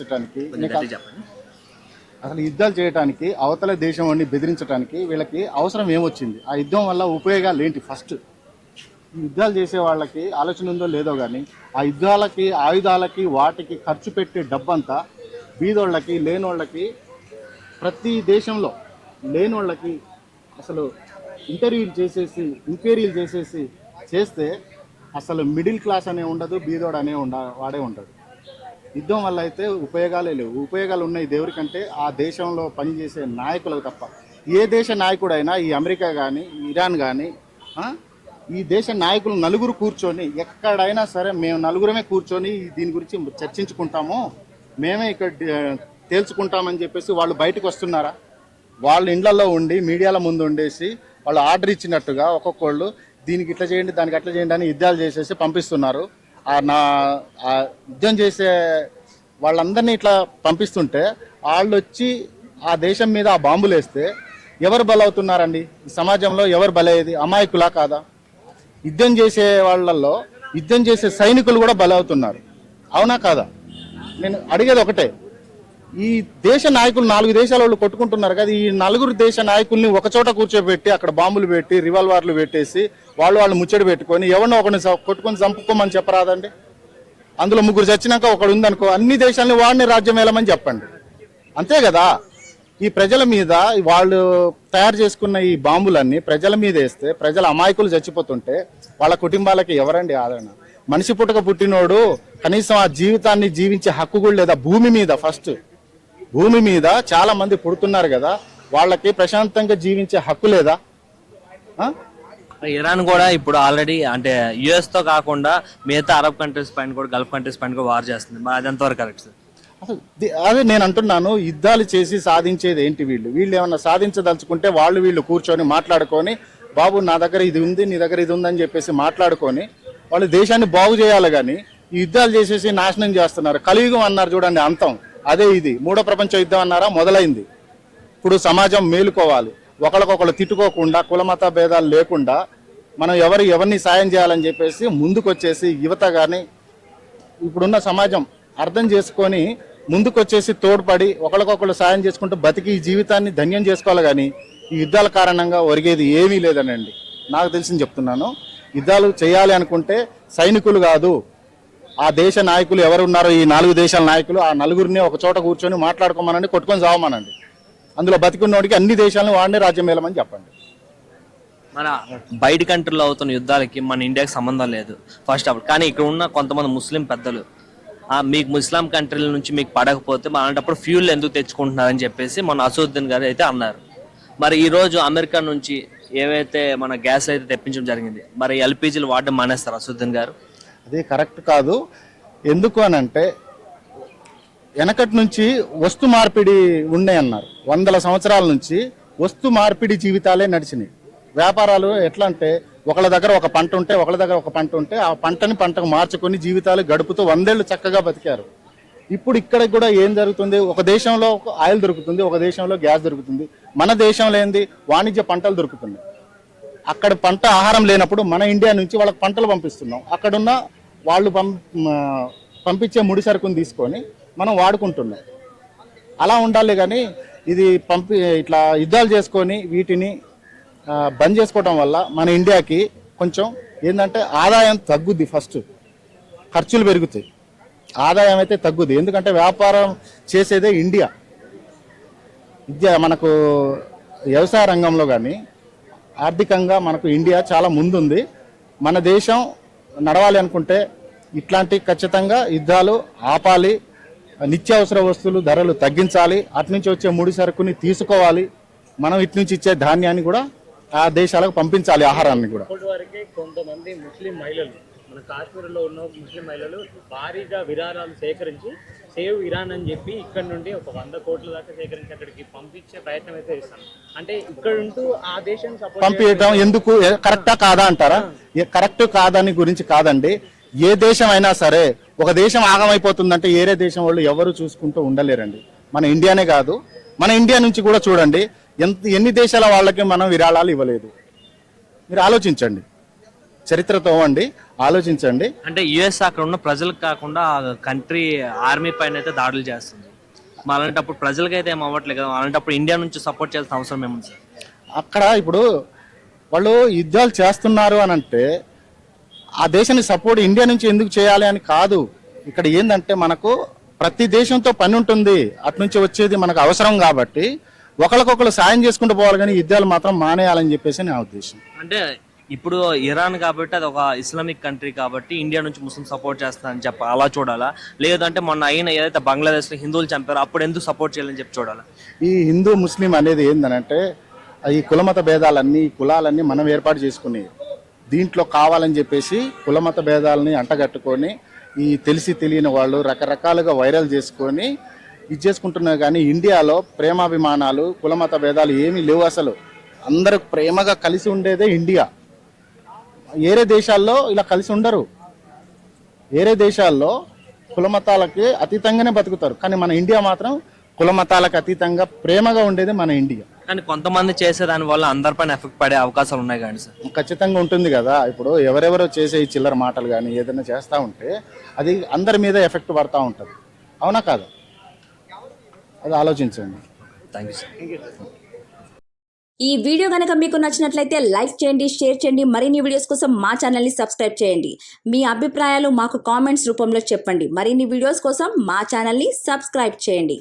బెదిరించడానికి, అసలు యుద్ధాలు చేయడానికి, అవతల దేశం వాడిని బెదిరించడానికి వీళ్ళకి అవసరం ఏమొచ్చింది? ఆ యుద్ధం వల్ల ఉపయోగాలు ఏంటి? ఫస్ట్ ఈ యుద్ధాలు చేసే వాళ్ళకి ఆలోచన ఉందో లేదో కానీ ఆ యుద్ధాలకి, ఆయుధాలకి, వాటికి ఖర్చు పెట్టే డబ్బంతా బీదోళ్ళకి, లేనోళ్ళకి, ప్రతి దేశంలో లేనోళ్ళకి అసలు ఇంపీరియల్ చేసేసి చేస్తే అసలు మిడిల్ క్లాస్ అనే ఉండదు, బీదోడు అనే వాడే ఉంటాడు. యుద్ధం వల్ల అయితే ఉపయోగాలే లేవు. ఉపయోగాలు ఉన్నాయి దేవుడికంటే ఆ దేశంలో పనిచేసే నాయకులకు తప్ప. ఏ దేశ నాయకుడైనా, ఈ అమెరికా కానీ, ఇరాన్ కానీ, ఈ దేశ నాయకులు నలుగురు కూర్చొని ఎక్కడైనా సరే మేము నలుగురమే కూర్చొని దీని గురించి చర్చించుకుంటాము, మేమే ఇక్కడ తేల్చుకుంటామని చెప్పేసి వాళ్ళు బయటకు వస్తున్నారా? వాళ్ళ ఇండ్లలో ఉండి మీడియాల ముందు ఉండేసి వాళ్ళు ఆర్డర్ ఇచ్చినట్టుగా ఒక్కొక్కళ్ళు దీనికి ఇట్లా చేయండి, దానికి అట్లా చేయండి అని యుద్ధాలు చేసేసి పంపిస్తున్నారు. యుద్ధం చేసే వాళ్ళందరినీ ఇట్లా పంపిస్తుంటే వాళ్ళు వచ్చి ఆ దేశం మీద ఆ బాంబులు వేస్తే ఎవరు బలవుతున్నారండి? ఈ సమాజంలో ఎవరు బలయ్యేది? అమాయకులా కాదా? యుద్ధం చేసే వాళ్ళల్లో యుద్ధం చేసే సైనికులు కూడా బలవుతున్నారు, అవునా కాదా? నేను అడిగేది ఒకటే, ఈ దేశ నాయకులు 4 దేశాల వాళ్ళు కొట్టుకుంటున్నారు కదా, ఈ 4 దేశ నాయకుల్ని ఒకచోట కూర్చోబెట్టి అక్కడ బాంబులు పెట్టి రివాల్వర్లు పెట్టేసి వాళ్ళు ముచ్చడి పెట్టుకొని ఎవరినో ఒకరిని కొట్టుకొని చంపుకోమని చెప్పరాదండి? అందులో 3 చచ్చినాక ఒకడు ఉందనుకో, అన్ని దేశాలని వాడిని రాజ్యం వెళ్ళమని చెప్పండి, అంతే కదా? ఈ ప్రజల మీద వాళ్ళు తయారు చేసుకున్న ఈ బాంబులన్నీ ప్రజల మీద వేస్తే ప్రజల అమాయకులు చచ్చిపోతుంటే వాళ్ళ కుటుంబాలకి ఎవరండి ఆదరణ? మనిషి పుట్టినోడు కనీసం ఆ జీవితాన్ని జీవించే హక్కు కూడా లేదా? భూమి మీద చాలా మంది పుడుతున్నారు కదా, వాళ్ళకి ప్రశాంతంగా జీవించే హక్కు లేదా? ఇరాన్ కూడా ఇప్పుడు ఆల్రెడీ అంటే యుఎస్ తో కాకుండా మిగతా అరబ్ కంట్రీస్ పైన కూడా, గల్ఫ్ కంట్రీస్ పైన కూడా వార్ చేస్తుంది. అది ఎంతవరకు కరెక్ట్ సార్? అదే నేను అంటున్నాను, యుద్ధాలు చేసి సాధించేది ఏంటి? వీళ్ళు ఏమన్నా సాధించదలుచుకుంటే వీళ్ళు కూర్చొని మాట్లాడుకొని, బాబు నా దగ్గర ఇది ఉంది, నీ దగ్గర ఇది ఉందని చెప్పేసి మాట్లాడుకొని వాళ్ళు దేశాన్ని బాగు చేయాలి. కానీ ఈ యుద్ధాలు చేసేసి నాశనం చేస్తున్నారు. కలియుగం అన్నారు చూడండి, అంతం అదే. ఇది 3వ ప్రపంచ యుద్ధం అన్నారా, మొదలైంది. ఇప్పుడు సమాజం మేలుకోవాలి, ఒకరికొకరు తిట్టుకోకుండా, కులమత భేదాలు లేకుండా మనం ఎవరిని సాయం చేయాలని చెప్పేసి ముందుకొచ్చేసి యువత కానీ ఇప్పుడున్న సమాజం అర్థం చేసుకొని ముందుకొచ్చేసి తోడ్పడి ఒకరికొకరు సాయం చేసుకుంటూ బతికి ఈ జీవితాన్ని ధన్యం చేసుకోవాలి. కానీ ఈ యుద్ధాల కారణంగా ఒరిగేది ఏమీ లేదనండి, నాకు తెలిసింది చెప్తున్నాను. యుద్ధాలు చేయాలి అనుకుంటే సైనికులు కాదు, ఆ దేశ నాయకులు ఎవరు ఉన్నారో, ఈ 4 దేశాల నాయకులు, ఆ నలుగురిని ఒక చోట కూర్చొని మాట్లాడుకోమనండి, కొట్టుకొని చావమనండి. అందులో బతికున్నోడికి అన్ని దేశాలను వాడిని రాజ్యం వేయమని చెప్పండి. మన బయట కంట్రీలో అవుతున్న యుద్ధాలకి మన ఇండియాకి సంబంధం లేదు ఫస్ట్ ఆఫ్ ఆల్. కానీ ఇక్కడ ఉన్న కొంతమంది ముస్లిం పెద్దలు మీకు ముస్లిం కంట్రీల నుంచి మీకు పడకపోతే అలాంటప్పుడు ఫ్యూల్ ఎందుకు తెచ్చుకుంటున్నారని చెప్పేసి మన అసదుద్దీన్ గారు అయితే అన్నారు. మరి ఈరోజు అమెరికా నుంచి ఏవైతే మన గ్యాస్ అయితే తెప్పించడం జరిగింది, మరి ఎల్పిజీలు వాడడం మానేస్తారు అసదుద్దీన్ గారు? అది కరెక్ట్ కాదు. ఎందుకు అని అంటే వెనకటి నుంచి వస్తు మార్పిడి ఉన్నాయన్నారు. 100 సంవత్సరాల నుంచి వస్తు మార్పిడి జీవితాలే నడిచినాయి. వ్యాపారాలు ఎట్లా అంటే ఒకళ్ళ దగ్గర ఒక పంట ఉంటే, ఒకళ్ళ దగ్గర ఒక పంట ఉంటే ఆ పంటకు మార్చుకొని జీవితాలు గడుపుతూ 100 ఏళ్ళు చక్కగా బతికారు. ఇప్పుడు ఇక్కడ కూడా ఏం జరుగుతుంది? ఒక దేశంలో ఆయిల్ దొరుకుతుంది, ఒక దేశంలో గ్యాస్ దొరుకుతుంది. మన దేశంలో ఏంది? వాణిజ్య పంటలు దొరుకుతున్నాయి. అక్కడ పంట ఆహారం లేనప్పుడు మన ఇండియా నుంచి వాళ్ళకి పంటలు పంపిస్తున్నాం. అక్కడున్న వాళ్ళు పంపించే ముడి సరుకుని తీసుకొని మనం వాడుకుంటున్నాం. అలా ఉండాలి. కానీ ఇది ఇట్లా యుద్ధాలు చేసుకొని వీటిని బంద్ చేసుకోవడం వల్ల మన ఇండియాకి కొంచెం ఏంటంటే ఆదాయం తగ్గుద్ది. ఫస్ట్ ఖర్చులు పెరుగుతాయి, ఆదాయం అయితే తగ్గుద్ది. ఎందుకంటే వ్యాపారం చేసేదే ఇండియా. మనకు వ్యవసాయ రంగంలో కానీ ఆర్థికంగా మనకు ఇండియా చాలా ముందుంది. మన దేశం నడవాలి అనుకుంటే ఇట్లాంటి ఖచ్చితంగా యుద్ధాలు ఆపాలి, నిత్యావసర వస్తువులు ధరలు తగ్గించాలి, అట్నుంచి వచ్చే ముడి సరుకుని తీసుకోవాలి, మనం ఇట్నుంచి ఇచ్చే ధాన్యాన్ని కూడా ఆ దేశాలకు పంపించాలి, ఆహారాన్ని కూడా. ఇప్పటివరకే కొంతమంది ముస్లిం మహిళలు, మన కాశ్మీర్లో ఉన్న ముస్లిం మహిళలు భారీగా విరాళాలు సేకరించి సేవ్ ఇరాన్ అని చెప్పి ఇక్కడ నుండి ఒక 100 కోట్ల దాకా సేకరించి అక్కడికి పంపించే ప్రయత్నం అయితే చేస్తాను. అంటే ఇక్కడ ఉంటూ ఆ దేశం పంపించడం ఎందుకు కరెక్టా కాదా అంటారా? కరెక్ట్ కాదని గురించి కాదండి. ఏ దేశం అయినా సరే ఒక దేశం ఆగమైపోతుందంటే ఏరే దేశం వాళ్ళు ఎవరు చూసుకుంటూ ఉండలేరండి. మన ఇండియానే కాదు, మన ఇండియా నుంచి కూడా చూడండి ఎన్ని దేశాల వాళ్ళకి మనం విరాళాలు ఇవ్వలేదు. మీరు ఆలోచించండి. చరిత్రతో అవ్వండి, ఆలోచించండి. అంటే యుఎస్ అక్కడ ఉన్న ప్రజలకు కాకుండా కంట్రీ ఆర్మీ పైన అయితే దాడులు చేస్తుంది. మరి అలాంటప్పుడు ప్రజలకైతే ఏం అవ్వట్లేదు కదా, అలాంటప్పుడు ఇండియా నుంచి సపోర్ట్ చేయాల్సిన అవసరం ఏముంది సార్? అక్కడ ఇప్పుడు వాళ్ళు యుద్ధాలు చేస్తున్నారు అని అంటే ఆ దేశాన్ని సపోర్ట్ ఇండియా నుంచి ఎందుకు చేయాలి అని కాదు. ఇక్కడ ఏంటంటే మనకు ప్రతి దేశంతో పని ఉంటుంది, అటు నుంచి వచ్చేది మనకు అవసరం కాబట్టి ఒకరికొకరు సాయం చేసుకుంటూ పోవాలి, కానీ యుద్ధాలు మాత్రం మానేయాలని చెప్పేసి నా ఉద్దేశం. అంటే ఇప్పుడు ఇరాన్ కాబట్టి అది ఒక ఇస్లామిక్ కంట్రీ కాబట్టి ఇండియా నుంచి ముస్లిం సపోర్ట్ చేస్తానని చెప్పి అలా చూడాలా, లేదంటే మొన్న అయిన ఏదైతే బంగ్లాదేశ్లో హిందువులు చంపారో అప్పుడు ఎందుకు సపోర్ట్ చేయాలని చెప్పి చూడాలా? ఈ హిందూ ముస్లిం అనేది ఏంటంటే ఈ కులమత భేదాలన్నీ, ఈ కులాలన్నీ మనం ఏర్పాటు చేసుకుని దీంట్లో కావాలని చెప్పేసి కులమత భేదాలని అంటగట్టుకొని ఈ తెలిసి తెలియని వాళ్ళు రకరకాలుగా వైరల్ చేసుకొని ఇది చేసుకుంటున్నారు. కానీ ఇండియాలో ప్రేమాభిమానాలు, కులమత భేదాలు ఏమీ లేవు. అసలు అందరూ ప్రేమగా కలిసి ఉండేదే ఇండియా. వేరే దేశాల్లో ఇలా కలిసి ఉండరు. వేరే దేశాల్లో కులమతాలకి అతీతంగానే బతుకుతారు, కానీ మన ఇండియా మాత్రం కులమతాలకు అతీతంగా ప్రేమగా ఉండేది మన ఇండియా. కానీ కొంతమంది చేసే దాని వల్ల అందరిపైన ఎఫెక్ట్ పడే అవకాశాలు ఉన్నాయి కానీ సార్. ఖచ్చితంగా ఉంటుంది కదా. ఇప్పుడు ఎవరెవరో చేసే ఈ చిల్లర మాటలు కానీ ఏదైనా చేస్తూ ఉంటే అది అందరి మీద ఎఫెక్ట్ పడతా ఉంటుంది, అవునా కాదా? అది ఆలోచించండి. Thank you sir. ఈ వీడియో కనుక మీకు నచ్చినట్లయితే లైక్ చేయండి, షేర్ చేయండి. మరిన్ని వీడియోస్ కోసం మా ఛానల్ని సబ్స్క్రైబ్ చేయండి. మీ అభిప్రాయాలు మాకు కామెంట్స్ రూపంలో చెప్పండి. మరిన్ని వీడియోస్ కోసం మా ఛానల్ని సబ్స్క్రైబ్ చేయండి.